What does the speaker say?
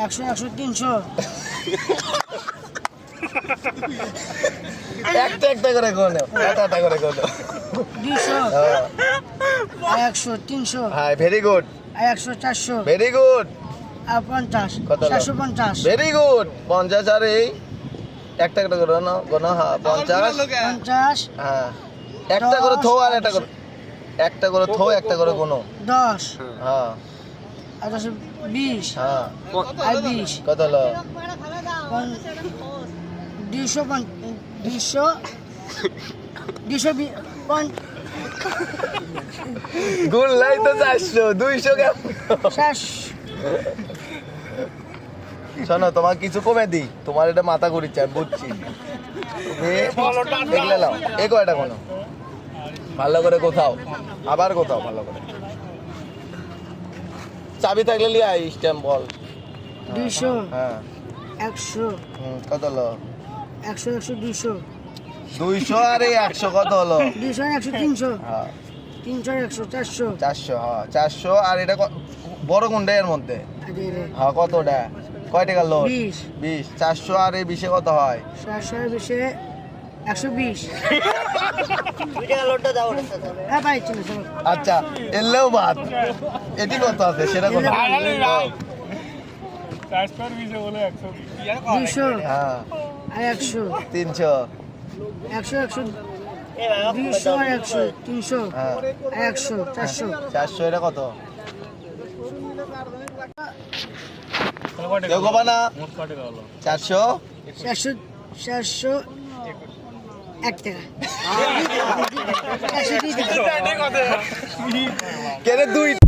100 100 300 একটা করে কোন একটা করে কোন 200 100 300 হ্যাঁ ভেরি গুড 100 400 ভেরি গুড 50 কত হলো? 450 ভেরি গুড 50 আর এই একটা করে না কোন হ্যাঁ 50 50 হ্যাঁ একটা করে থো আর একটা করে থো একটা করে কোন 10 হ্যাঁ আর 10 20 হ্যাঁ আর 20 কত হলো 200 গুল লাই তো 400 200 কেমন শোনো তোমার কিছু কমে দিই তোমার এটা মাথা ঘুরিচ্ছে আমি বুঝছি তুমি দেখলে নাও এ কয়টা কোনো ভালো করে কোথাও আবার কোথাও ভালো করে চাবি থাকলে লিয়ে আই স্ট্যাম্প বল 200 হ্যাঁ 100 কত হলো 100 100 200 200 আর এই 100 কত হলো 200 100 300 হ্যাঁ 300 100 400 400 হ্যাঁ 400 আর এটা বড় কোনটা এর মধ্যে হ্যাঁ কতটা কয় টাকা লোড 20 20 400 আর এই 20 কত হয় 400 বেশি 120 হ্যাঁ ভাই চলো চলো আচ্ছা এলেও বাদ এটি কত আছে সেটা কত 200 হ্যাঁ আর 100 300 100 100 200 আর 100 300 হ্যাঁ আর 100 400 400 এটা কত কেউ কবা না 400 400 400 1 টাকা 100 টাকা কেন 2